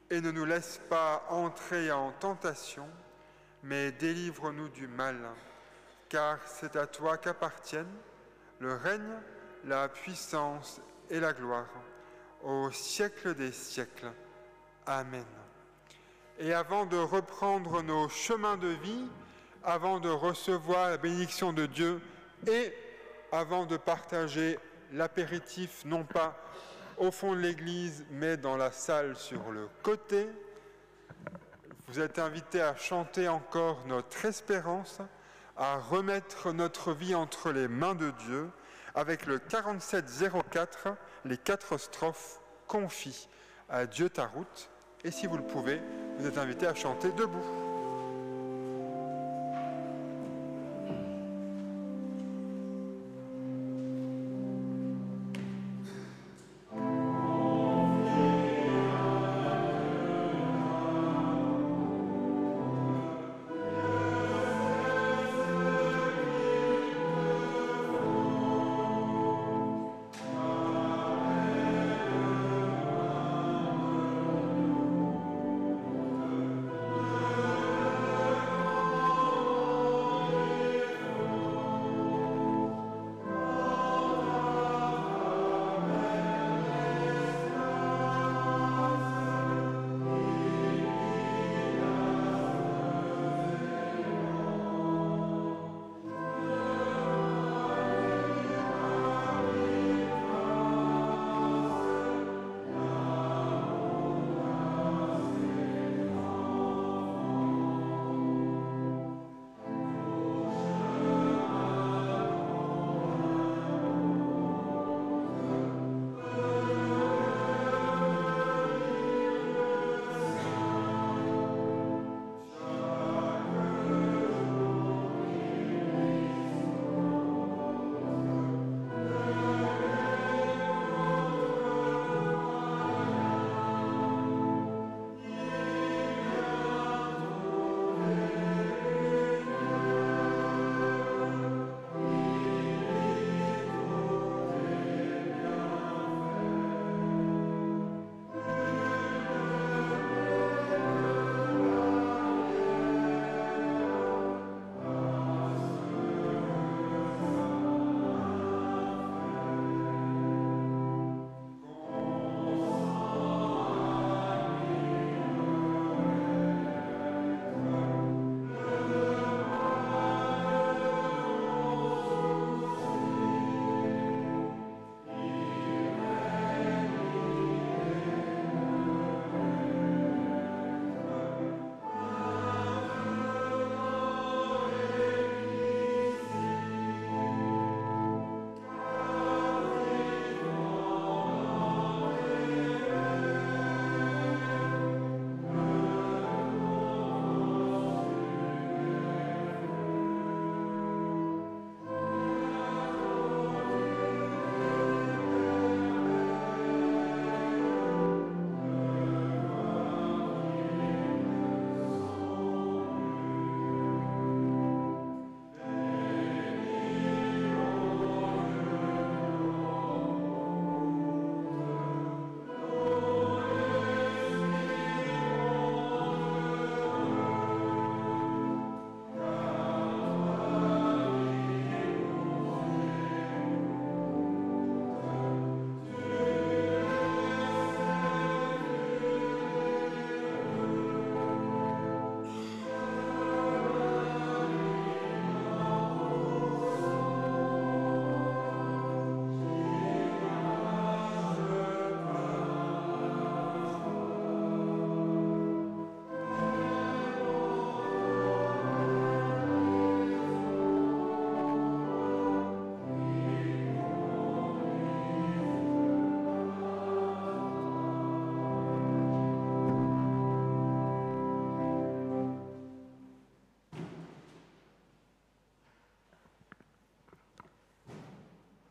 S1: Et ne nous laisse pas entrer en tentation, mais délivre-nous du mal, car c'est à toi qu'appartiennent le règne, la puissance et la gloire, au siècle des siècles. Amen. Et avant de reprendre nos chemins de vie, avant de recevoir la bénédiction de Dieu et avant de partager l'apéritif, non pas au fond de l'église, mais dans la salle sur le côté, vous êtes invités à chanter encore notre espérance, à remettre notre vie entre les mains de Dieu, avec le 4704, les 4 strophes « Confie à Dieu ta route ». Et si vous le pouvez, vous êtes invités à chanter debout.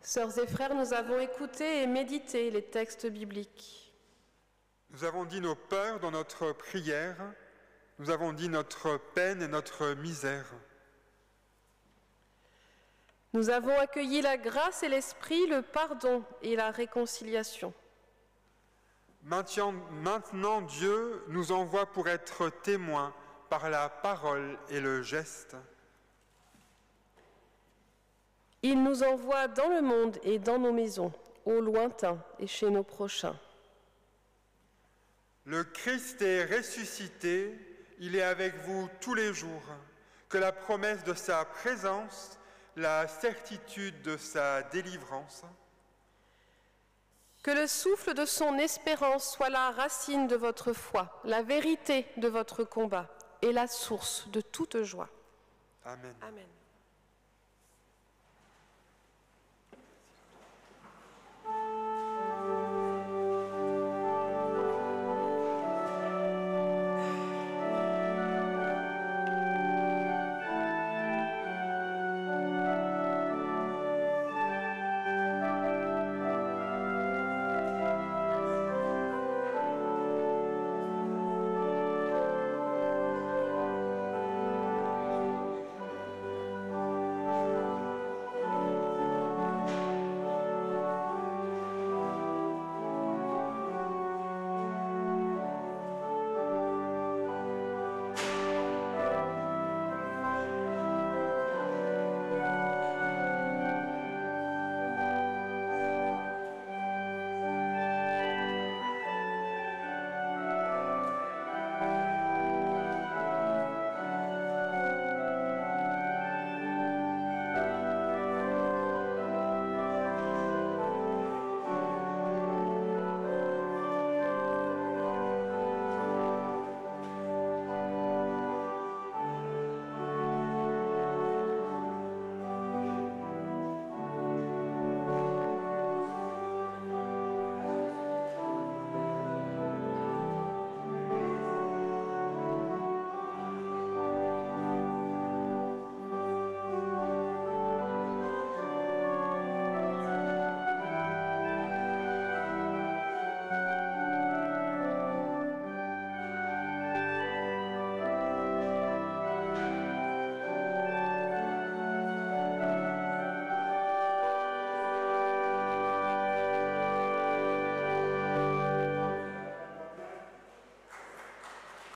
S2: Sœurs et frères, nous avons écouté et médité les textes bibliques.
S1: Nous avons dit nos peurs dans notre prière, nous avons dit notre peine et notre misère.
S2: Nous avons accueilli la grâce et l'esprit, le pardon et la réconciliation.
S1: Maintenant, Dieu nous envoie pour être témoins par la parole et le geste.
S2: Il nous envoie dans le monde et dans nos maisons, au lointain et chez nos prochains.
S1: Le Christ est ressuscité, il est avec vous tous les jours. Que la promesse de sa présence, la certitude de sa délivrance,
S2: que le souffle de son espérance soit la racine de votre foi, la vérité de votre combat et la source de toute joie.
S1: Amen.
S2: Amen.